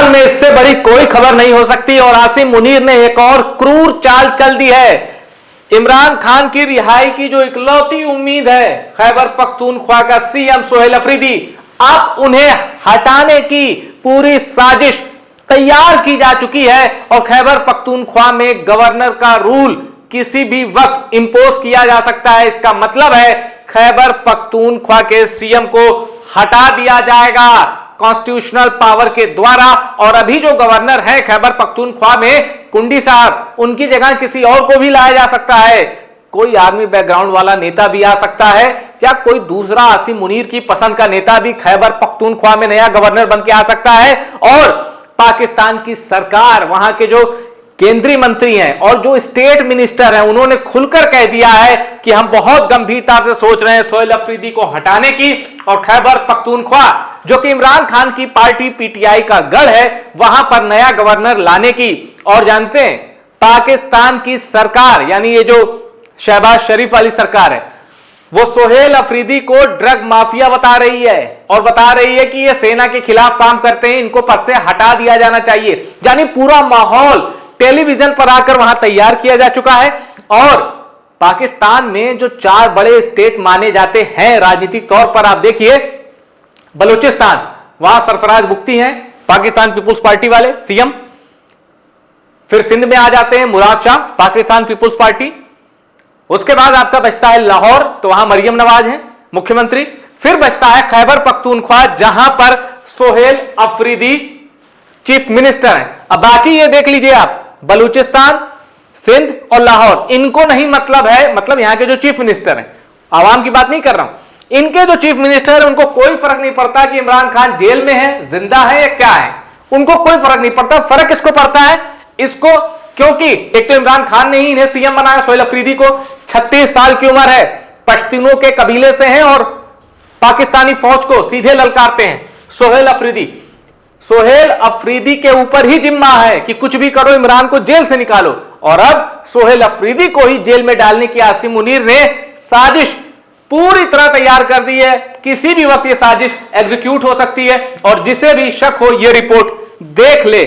पाकिस्तान में इससे बड़ी कोई खबर नहीं हो सकती और आसिम मुनीर ने एक और क्रूर चाल चल दी है। इमरान खान की रिहाई की जो इकलौती उम्मीद है खैबर पख्तूनख्वा का सीएम सोहेल अफरीदी, अब उन्हें हटाने की पूरी साजिश तैयार की जा चुकी है और खैबर पख्तूनख्वा में गवर्नर का रूल किसी भी वक्त इंपोज किया जा सकता है। इसका मतलब है खैबर पख्तूनख्वा के सीएम को हटा दिया जाएगा कॉन्स्टिट्यूशनल पावर के द्वारा और अभी जो गवर्नर है खैबर पख्तूनख्वा में कुंडी साहब, उनकी जगह किसी और को भी लाया जा सकता है। कोई आर्मी बैकग्राउंड वाला नेता भी आ सकता है या कोई दूसरा आसिम मुनीर की पसंद का नेता भी खैबर पख्तूनख्वा में नया गवर्नर बन के आ सकता है और पाकिस्तान की सरकार, वहां के जो केंद्रीय मंत्री हैं और जो स्टेट मिनिस्टर हैं, उन्होंने खुलकर कह दिया है कि हम बहुत गंभीरता से सोच रहे हैं सोहेल अफरीदी को हटाने की और खैबर पख्तूनख्वा जो कि इमरान खान की पार्टी पीटीआई का गढ़ है, वहां पर नया गवर्नर लाने की। और जानते हैं पाकिस्तान की सरकार यानी ये जो शहबाज शरीफ वाली सरकार है, वो सोहेल अफरीदी को ड्रग माफिया बता रही है और बता रही है कि ये सेना के खिलाफ काम करते हैं, इनको पद से हटा दिया जाना चाहिए। यानी पूरा माहौल टेलीविजन पर आकर वहां तैयार किया जा चुका है। और पाकिस्तान में जो 4 बड़े स्टेट माने जाते हैं राजनीतिक तौर पर, आप देखिए बलूचिस्तान, वहां सरफराज मुफ्ती हैं पाकिस्तान पीपुल्स पार्टी वाले सीएम। फिर सिंध में आ जाते हैं मुराद शाह पाकिस्तान पीपुल्स पार्टी। उसके बाद आपका बचता है लाहौर, तो वहां मरियम नवाज हैं मुख्यमंत्री। फिर बचता है खैबर पख्तूनख्वा जहां पर सोहेल अफरीदी चीफ मिनिस्टर हैं। अब बाकी ये देख लीजिए आप, बलूचिस्तान, सिंध और लाहौर, इनको नहीं मतलब है, मतलब यहां के जो चीफ मिनिस्टर हैं, आवाम की बात नहीं कर रहा हूं, इनके जो चीफ मिनिस्टर है उनको कोई फर्क नहीं पड़ता कि इमरान खान जेल में है, जिंदा है या क्या है, उनको कोई फर्क नहीं पड़ता। फर्क किसको पड़ता है? इसको, क्योंकि एक तो इमरान खान ने ही इन्हें सीएम बनाया सोहेल अफरीदी को, 36 साल की उम्र है, पश्तूनों के कबीले से हैं और पाकिस्तानी फौज को सीधे ललकारते हैं सोहेल अफरीदी। सोहेल अफरीदी के ऊपर ही जिम्मा है कि कुछ भी करो, इमरान को जेल से निकालो। और अब सोहेल अफरीदी को ही जेल में डालने की आसिम मुनीर ने साजिश पूरी तरह तैयार कर दी है। किसी भी वक्त यह साजिश एग्जीक्यूट हो सकती है और जिसे भी शक हो यह रिपोर्ट देख ले।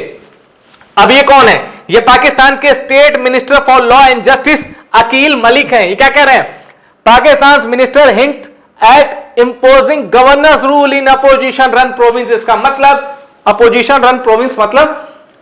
अब ये कौन है? ये पाकिस्तान के state minister for law and justice Aqeel Malik हैं। ये क्या कह रहे हैं? Pakistan minister hint at imposing governors rule in opposition run province. इसका मतलब अपोजिशन रन प्रोविंस मतलब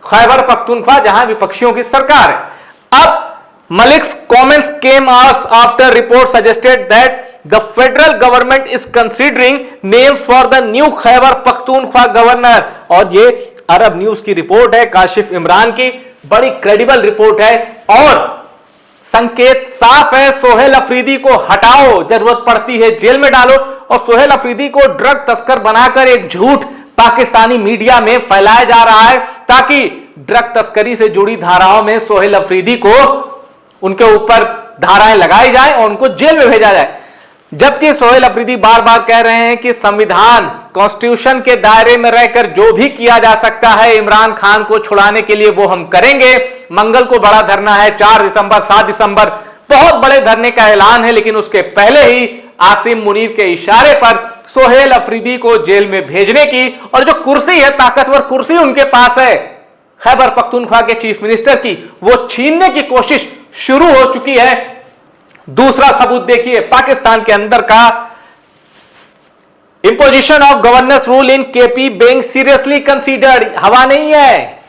खैबर पख्तूनख्वा जहां विपक्षियों की सरकार है। अब Malik's comments came hours after reports suggested that the federal government is considering names for the new Khyber Pakhtunkhwa governor। और ये अरब न्यूज की रिपोर्ट है, काशिफ इमरान की, बड़ी क्रेडिबल रिपोर्ट है और संकेत साफ है, सोहेल अफरीदी को हटाओ, जरूरत पड़ती है जेल में डालो। और सोहेल अफरीदी को ड्रग तस्कर बनाकर एक झूठ पाकिस्तानी मीडिया में फैलाया जा रहा है ताकि ड्रग तस्करी से जुड़ी धाराओं में सोहेल अफरीदी को, उनके ऊपर धाराएं लगाई जाए और उनको जेल में भेजा जाए। जबकि सोहेल अफरीदी बार बार कह रहे हैं कि संविधान कॉन्स्टिट्यूशन के दायरे में रहकर जो भी किया जा सकता है इमरान खान को छुड़ाने के लिए वो हम करेंगे। मंगल को बड़ा धरना है, 4 दिसंबर 7 दिसंबर बहुत बड़े धरने का ऐलान है, लेकिन उसके पहले ही आसिम मुनीर के इशारे पर सोहेल अफरीदी को जेल में भेजने की और जो कुर्सी है, ताकतवर कुर्सी उनके पास है खैबर पख्तूनख्वा के चीफ मिनिस्टर की, वो छीनने की कोशिश शुरू हो चुकी है। दूसरा सबूत देखिए, पाकिस्तान के अंदर का imposition of governance rule in KP being seriously considered. हवा नहीं है,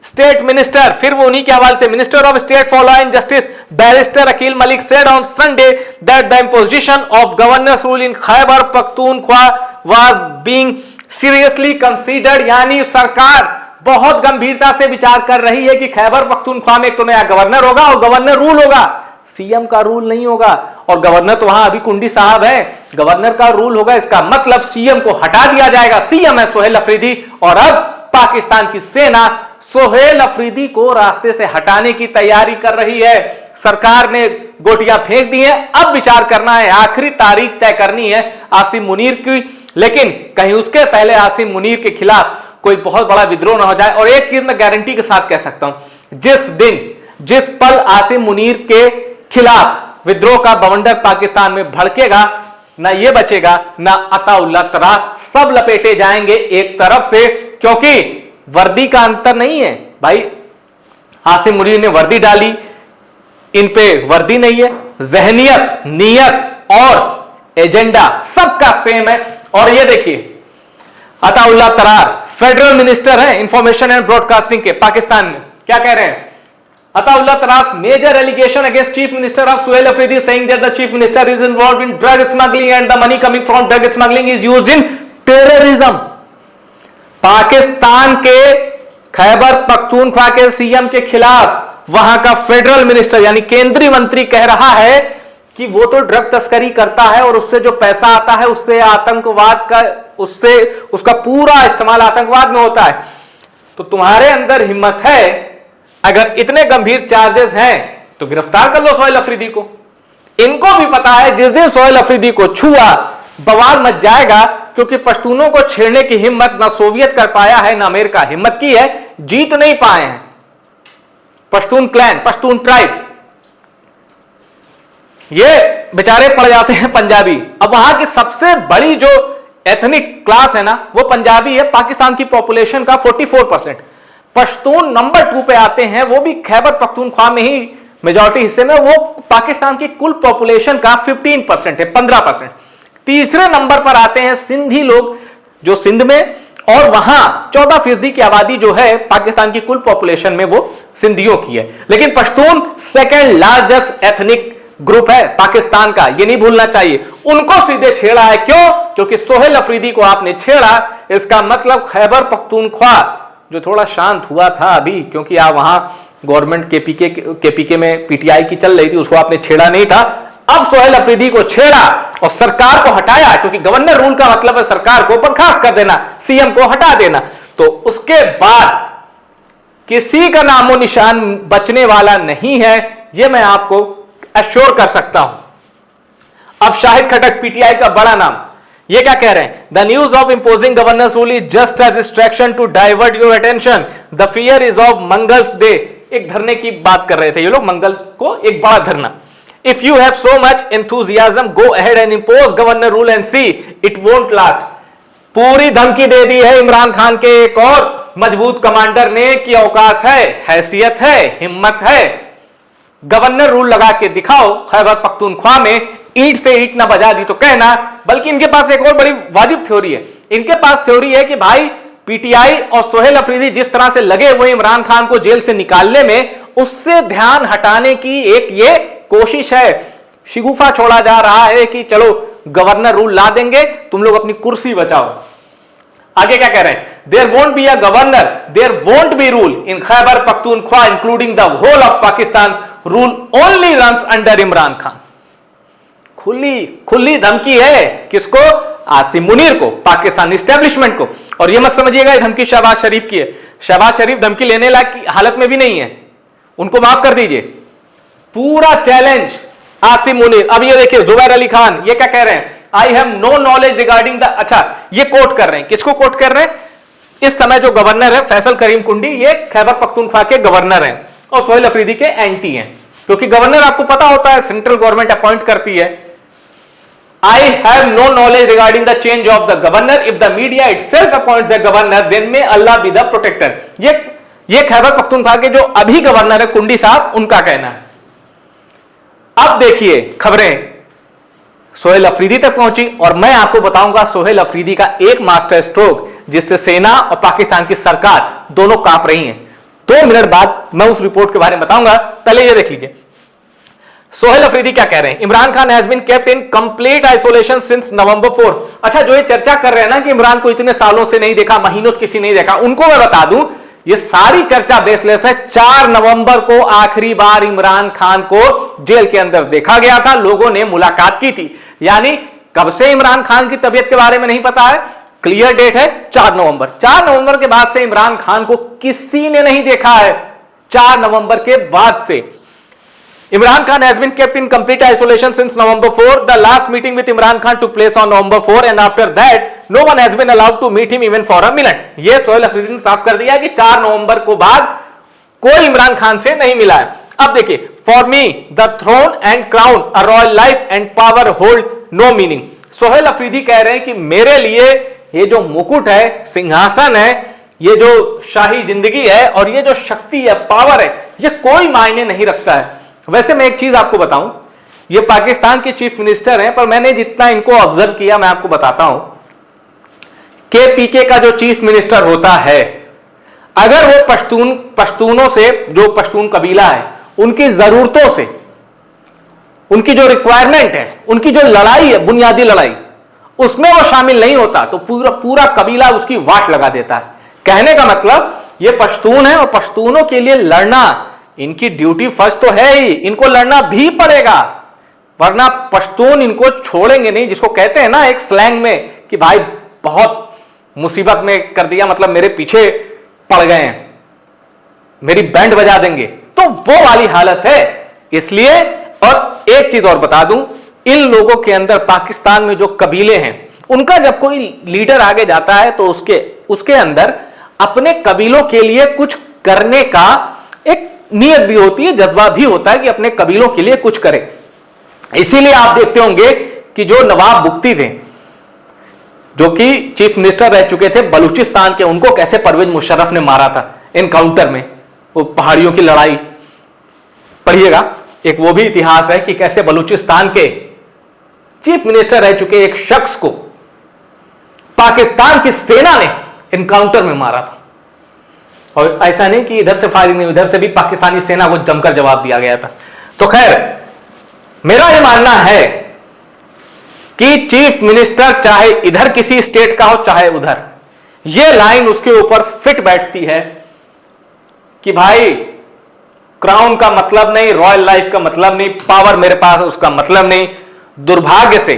स्टेट मिनिस्टर, फिर वो उन्हीं के हवाले से, minister of state for law and justice barrister Aqeel Malik said on Sunday that the imposition of governance rule in Khyber Pakhtunkhwa was being seriously considered. यानी सरकार बहुत गंभीरता से विचार कर रही है कि खैबर पख्तूनख्वा में एक तो नया गवर्नर होगा और गवर्नर रूल होगा, सीएम का रूल नहीं होगा। और गवर्नर तो वहां अभी कुंडी साहब है, गवर्नर का रूल होगा। इसका मतलब सीएम को हटा दिया जाएगा, सीएम है सोहेल अफरीदी। और अब पाकिस्तान की सेना सोहेल अफरीदी को रास्ते से हटाने की तैयारी कर रही है। सरकार ने गोटियां फेंक दी है, अब विचार करना है, आखिरी तारीख तय करनी है आसिम मुनीर की। लेकिन कहीं उसके पहले आसिम मुनीर के खिलाफ कोई बहुत बड़ा विद्रोह ना हो जाए। और एक चीज मैं गारंटी के साथ कह सकता हूं, जिस दिन जिस पल आसिम मुनीर के खिलाफ विद्रोह का बवंडर पाकिस्तान में भड़केगा, ना ये बचेगा ना अताउल्लाह तरा, सब लपेटे जाएंगे एक तरफ से। क्योंकि वर्दी का अंतर नहीं है भाई। आसिम मुनीर ने वर्दी डाली, इन पे वर्दी नहीं है। जहनियत, नीयत और एजेंडा सबका सेम है। और ये देखिए अताउल्लाह तरार फेडरल मिनिस्टर है इंफॉर्मेशन एंड ब्रॉडकास्टिंग के पाकिस्तान में, क्या कह रहे हैं? Ataullah Tarar major allegation against chief minister of Suhail Afridi saying that the chief minister is involved in drug smuggling and the money coming from drug smuggling is used in terrorism. Pakistan के खैबर पख्तूनख्वा के CM के खिलाफ वहां का फेडरल मिनिस्टर यानी केंद्रीय मंत्री कह रहा है कि वो तो ड्रग तस्करी करता है और उससे जो पैसा आता है उससे आतंकवाद का उसका पूरा इस्तेमाल आतंकवाद में होता है। तो तुम्हारे अंदर हिम्मत है, अगर इतने गंभीर चार्जेस हैं तो गिरफ्तार कर लो सोहेल अफरीदी को। इनको भी पता है जिस दिन सोहेल अफरीदी को छुआ बवाल मच जाएगा, क्योंकि पश्तूनों को छेड़ने की हिम्मत ना सोवियत कर पाया है ना अमेरिका हिम्मत की है, जीत नहीं पाए हैं। पश्तून क्लैन, पश्तून ट्राइब, ये बेचारे पड़ जाते हैं पंजाबी। अब वहां की सबसे बड़ी जो एथनिक क्लास है ना वो पंजाबी है। पाकिस्तान की पॉपुलेशन का 44%। पश्तून नंबर 2 पे आते हैं, वो भी खैबर पख्तूनख्वा में ही मेजॉरिटी हिस्से में। वो पाकिस्तान की कुल पॉपुलेशन का 15% है, 15%। तीसरे नंबर पर आते हैं सिंधी लोग जो सिंध में, और वहां 14% की आबादी जो है पाकिस्तान की कुल पॉपुलेशन में वो सिंधियों की है। लेकिन Pashtun second largest ethnic group है पाकिस्तान का, ये नहीं भूलना चाहिए। उनको सीधे छेड़ा है, क्यों? क्योंकि सोहेल अफरीदी को आपने छेड़ा, इसका मतलब खैबर पख्तूनख्वा जो थोड़ा शांत हुआ था अभी, क्योंकि आप वहां गवर्नमेंट केपीके में पीटीआई की चल रही थी, उसको आपने छेड़ा नहीं था। अब सोहेल अफरीदी को छेड़ा और सरकार को हटाया, क्योंकि गवर्नर रूल का मतलब है सरकार को बर्खास्त कर देना, सीएम को हटा देना। तो उसके बाद किसी का नामो निशान बचने वाला नहीं है, यह मैं आपको एश्योर कर सकता हूं। अब शाहिद खटक पीटीआई का बड़ा नाम, ये क्या कह रहे हैं? The news of imposing governors rule is just as distraction to divert your attention, the fear is of Mangal's day. एक धरने की बात कर रहे थे ये लोग, मंगल को एक बड़ा धरना। If you have so much enthusiasm go ahead and impose governor rule and see it won't last. पूरी धमकी दे दी है इमरान खान के एक और मजबूत कमांडर ने कि औकात है, हैसियत है, हिम्मत है, गवर्नर रूल लगा के दिखाओ। खैबर पख्तूनख्वा में ईंट से ईंट ना बजा दी तो कहना। बल्कि इनके पास एक और बड़ी वाजिब थ्योरी है। इनके पास थ्योरी है कि भाई पीटीआई और सोहेल अफरीदी जिस तरह से लगे हुए इमरान खान को जेल से निकालने में, उससे ध्यान हटाने की एक ये कोशिश है। शिगुफा छोड़ा जा रहा है कि चलो गवर्नर रूल ला देंगे, तुम लोग अपनी कुर्सी बचाओ। आगे क्या कह रहे हैं? There won't be a governor, there won't be rule in Khyber Pakhtunkhwa including the whole of Pakistan, rule only runs under Imran Khan. खुली धमकी है किसको? आसिम मुनीर को, पाकिस्तान एस्टेब्लिशमेंट को। और यह मत समझिएगा धमकी शहबाज शरीफ की है। शहबाज शरीफ धमकी लेने लायक हालत में भी नहीं है, उनको माफ कर दीजिए। पूरा चैलेंज आसिम मुनीर। अब ये देखिए जुबैर अली खान ये क्या कह रहे हैं? I have no knowledge regarding the, अच्छा ये कोट कर रहे हैं, किसको कोट कर रहे हैं? इस समय जो गवर्नर है फैसल करीम कुंडी, ये खैबर पख्तूनख्वा के गवर्नर हैं और सोहेल अफरीदी के एंटी हैं, क्योंकि गवर्नर आपको पता होता है सेंट्रल गवर्नमेंट अपॉइंट करती है। I have no knowledge regarding the change of the governor. If the media itself appoints the governor, then may Allah be the protector. ये खैबर पख्तूनख्वा के जो अभी गवर्नर है कुंडी साहब, उनका कहना है। अब देखिए खबरें सोहेल अफरीदी तक पहुंची और मैं आपको बताऊंगा सोहेल अफरीदी का एक मास्टर स्ट्रोक जिससे सेना और पाकिस्तान की सरकार दोनों कांप रही हैं। 2 मिनट बाद मैं उस रिपोर्ट के बारे में बताऊंगा, पहले ये देख लीजिए सोहेल अफरीदी क्या कह रहे हैं। Imran Khan has been kept in complete isolation since November 4। अच्छा जो ये चर्चा कर रहे हैं ना कि इमरान को इतने सालों से नहीं देखा, महीनों से किसी नहीं देखा, उनको मैं बता दूं ये सारी चर्चा बेसलेस है। 4 नवंबर को आखिरी बार इमरान खान को जेल के अंदर देखा गया था, लोगों ने मुलाकात की थी। यानी कब से इमरान खान की तबीयत के बारे में नहीं पता है, क्लियर डेट है 4 नवंबर। 4 नवंबर के बाद से इमरान खान को किसी ने नहीं देखा है। 4 नवंबर के बाद से Imran Khan has been kept in complete isolation since November 4. The last meeting with Imran Khan took place on November 4 and after that no one has been allowed to meet him even for a minute. ये सोहेल अफरीदी ने साफ कर दिया कि 4 नवंबर को बाद कोई इमरान खान से नहीं मिला है। अब देखिए, for me the throne and crown, a royal life and power hold no meaning. Sohail Afridi कह रहे हैं कि मेरे लिए ये जो मुकुट है, सिंहासन है, ये जो शाही जिंदगी है और ये जो शक्ति है, पावर है, ये कोई मायने नहीं रखता है। वैसे मैं एक चीज आपको बताऊं, ये पाकिस्तान के चीफ मिनिस्टर हैं, पर मैंने जितना इनको ऑब्जर्व किया मैं आपको बताता हूं, केपीके का जो चीफ मिनिस्टर होता है, अगर वो पश्तूनों से, जो पश्तून कबीला है, उनकी जरूरतों से, उनकी जो रिक्वायरमेंट है, उनकी जो लड़ाई है, बुनियादी लड़ाई, उसमें वो शामिल नहीं होता तो पूरा कबीला उसकी वाट लगा देता है। कहने का मतलब ये पश्तून है और पश्तूनों के लिए लड़ना इनकी ड्यूटी फर्स्ट तो है ही, इनको लड़ना भी पड़ेगा, वरना पश्तून इनको छोड़ेंगे नहीं। जिसको कहते हैं ना एक स्लैंग में कि भाई बहुत मुसीबत में कर दिया, मतलब मेरे पीछे पड़ गए हैं, मेरी बैंड बजा देंगे, तो वो वाली हालत है। इसलिए, और एक चीज और बता दूं, इन लोगों के अंदर, पाकिस्तान में जो कबीले हैं, उनका जब कोई लीडर आगे जाता है तो उसके अंदर अपने कबीलों के लिए कुछ करने का एक नीयत भी होती है, जज्बा भी होता है कि अपने कबीलों के लिए कुछ करे। इसीलिए आप देखते होंगे कि जो नवाब बुख्ती थे, जो कि चीफ मिनिस्टर रह चुके थे बलूचिस्तान के, उनको कैसे परवेज मुशर्रफ ने मारा था एनकाउंटर में, वो पहाड़ियों की लड़ाई पढ़िएगा, एक वो भी इतिहास है कि कैसे बलूचिस्तान के चीफ मिनिस्टर रह चुके एक शख्स को पाकिस्तान की सेना ने एनकाउंटर में मारा था। और ऐसा नहीं कि इधर से फायरिंग नहीं, इधर से भी पाकिस्तानी सेना को जमकर जवाब दिया गया था। तो खैर, मेरा यह मानना है कि चीफ मिनिस्टर चाहे इधर किसी स्टेट का हो चाहे उधर, यह लाइन उसके ऊपर फिट बैठती है कि भाई क्राउन का मतलब नहीं, रॉयल लाइफ का मतलब नहीं, पावर मेरे पास उसका मतलब नहीं। दुर्भाग्य से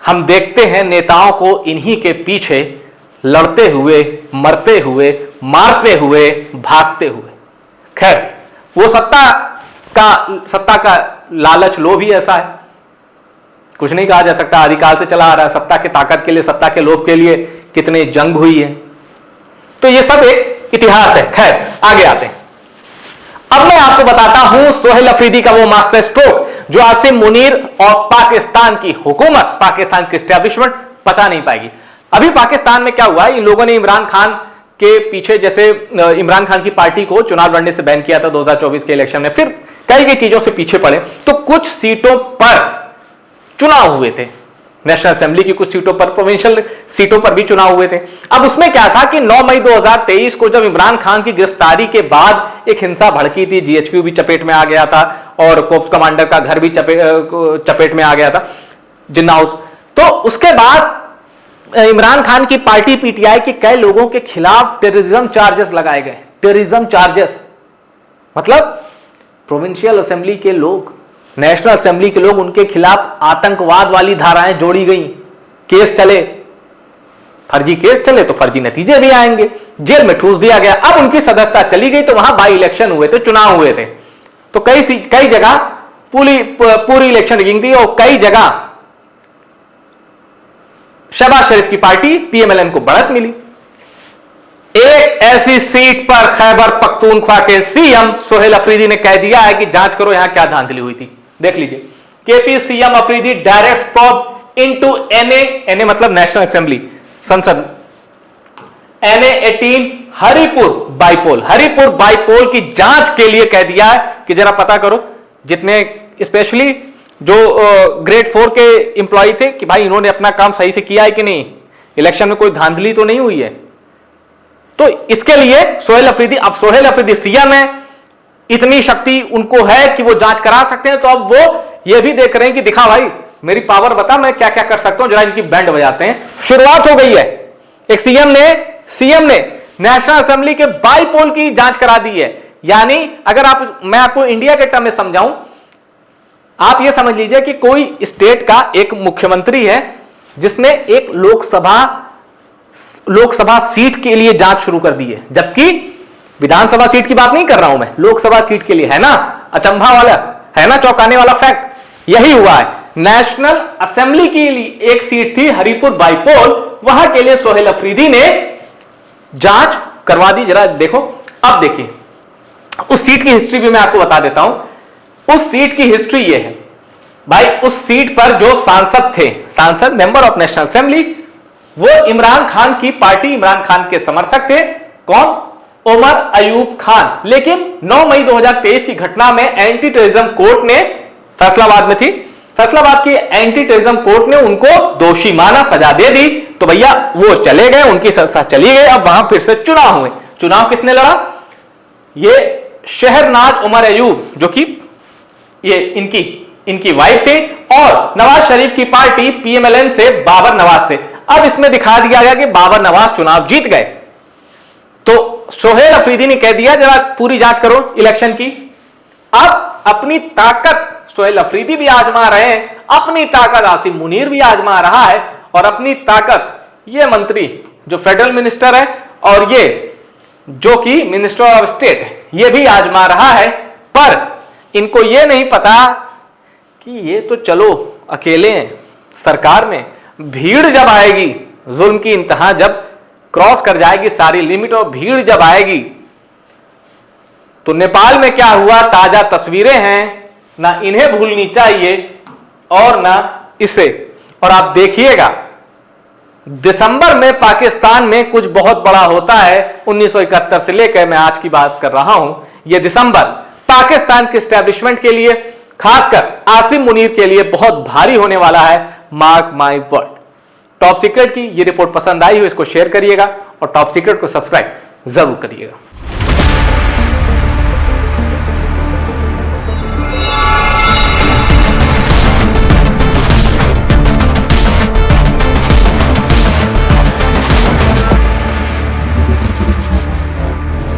हम देखते हैं नेताओं को इन्हीं के पीछे लड़ते हुए, मरते हुए, मारते हुए, भागते हुए। खैर, वो सत्ता का लालच, लोभ ही ऐसा है, कुछ नहीं कहा जा सकता, आदिकाल से चला आ रहा है। सत्ता की ताकत के लिए, सत्ता के लोभ के लिए कितने जंग हुई है, तो ये सब एक इतिहास है। खैर, आगे आते हैं। अब मैं आपको बताता हूं सोहेल अफरीदी का वो मास्टर स्ट्रोक जो आसिम मुनीर और पाकिस्तान की हुकूमत, पाकिस्तान की एस्टैब्लिशमेंट पचा नहीं पाएगी। अभी पाकिस्तान में क्या हुआ है, इन लोगों ने इमरान खान के पीछे, जैसे इमरान खान की पार्टी को चुनाव लड़ने से बैन किया था 2024 के इलेक्शन में, फिर कई चीजों से पीछे पड़े, तो कुछ सीटों पर चुनाव हुए थे, नेशनल असेंबली की कुछ सीटों पर, प्रोविंशियल सीटों पर भी चुनाव हुए थे। अब उसमें क्या था कि 9 मई 2023 को जब इमरान खान की गिरफ्तारी के बाद एक हिंसा भड़की थी, जीएचक्यू भी चपेट में आ गया था और कोप्स कमांडर का घर भी चपेट में आ गया था, जिन्ना हाउस। तो उसके बाद इमरान खान की पार्टी पीटीआई के कई लोगों के खिलाफ टेररिज्म चार्जेस लगाए गए। टेररिज्म चार्जेस मतलब प्रोविंशियल असेंबली के लोग, नेशनल असेंबली के लोग, उनके खिलाफ आतंकवाद वाली धाराएं जोड़ी गई, केस चले, फर्जी केस चले तो फर्जी नतीजे भी आएंगे, जेल में ठूस दिया गया। अब उनकी सदस्यता चली गई तो वहां बाई इलेक्शन हुए थे, चुनाव हुए थे, तो कई जगह पूरी इलेक्शन रिगिंग थी और कई जगह शहबाज शरीफ की पार्टी पीएमएलएन को बढ़त मिली। एक ऐसी सीट पर खैबर पख्तूनख्वा के सीएम सोहेल अफरीदी ने कह दिया है कि जांच करो यहां क्या धांधली हुई थी। देख लीजिए, KP CM Afridi direct spot into NA मतलब नेशनल असेंबली, संसद, NA 18 हरिपुर बाईपोल की जांच के लिए कह दिया है कि जरा पता करो, जितने स्पेशली जो ग्रेड 4 के इंप्लॉय थे, कि भाई इन्होंने अपना काम सही से किया है कि नहीं, इलेक्शन में कोई धांधली तो नहीं हुई है। तो इसके लिए सोहेल अफरीदी सीएम है, इतनी शक्ति उनको है कि वो जांच करा सकते हैं, तो अब वो ये भी देख रहे हैं कि दिखा भाई मेरी पावर बता, मैं क्या क्या कर सकता हूं, जरा इनकी बैंड बजाते हैं। शुरुआत हो गई है, एक सीएम ने नेशनल असेंबली के बाईपोल की जांच करा दी है। यानी अगर मैं आपको इंडिया के टर्म में समझाऊं, आप ये समझ लीजिए कि कोई स्टेट का एक मुख्यमंत्री है जिसने एक लोकसभा सीट के लिए जांच शुरू कर दी है, जबकि विधानसभा सीट की बात नहीं कर रहा हूं मैं, लोकसभा सीट के लिए। है ना अचंभा वाला, है ना चौंकाने वाला फैक्ट, यही हुआ है। नेशनल असेंबली की एक सीट थी हरिपुर बाईपोल, वहां के लिए सोहेल अफरीदी ने जांच करवा दी। जरा देखो, अब देखिए उस सीट की हिस्ट्री भी मैं आपको बता देता हूं। उस सीट की हिस्ट्री ये है भाई, उस सीट पर जो सांसद थे, सांसद मेंबर ऑफ नेशनल असेंबली, वो इमरान खान की पार्टी, इमरान खान के समर्थक थे। कौन? उमर अयूब खान। लेकिन 9 मई 2023 की घटना में एंटी टेररिज्म कोर्ट ने, फैसलाबाद में थी, फैसलाबाद की एंटी टेररिज्म कोर्ट ने उनको दोषी माना, सजा दे दी। तो भैया वो चले गए, उनकी सजा चली गई। अब वहां फिर से चुनाव हुए। चुनाव किसने लड़ा? ये शहरनाज उमर अयूब, जो कि ये इनकी वाइफ थे, और नवाज शरीफ की पार्टी पीएमएलएन से बाबर नवाज से। अब इसमें दिखा दिया गया कि बाबर नवाज चुनाव जीत गए। तो सोहेल अफरीदी ने कह दिया जरा पूरी जांच करो इलेक्शन की। अब अपनी ताकत सोहेल अफरीदी भी आजमा रहे हैं, अपनी ताकत आसिम मुनीर भी आजमा रहा है, और अपनी ताकत ये मंत्री जो फेडरल मिनिस्टर है और ये जो कि मिनिस्टर ऑफ स्टेट है, ये भी आजमा रहा है। पर इनको ये नहीं पता कि ये तो चलो अकेले हैं सरकार में, भीड़ जब आएगी, जुल्म की इंतहा जब क्रॉस कर जाएगी सारी लिमिट, और भीड़ जब आएगी, तो नेपाल में क्या हुआ ताजा तस्वीरें हैं, ना इन्हें भूलनी चाहिए और ना इसे। और आप देखिएगा दिसंबर में पाकिस्तान में कुछ बहुत बड़ा होता है। 1971 से लेकर मैं आज की बात कर रहा हूं, यह दिसंबर पाकिस्तान के एस्टेब्लिशमेंट के लिए, खासकर आसिम मुनीर के लिए बहुत भारी होने वाला है। Mark my word. Top secret की ये रिपोर्ट पसंद आई हो, इसको शेयर करिएगा और टॉप सीक्रेट को सब्सक्राइब जरूर करिएगा।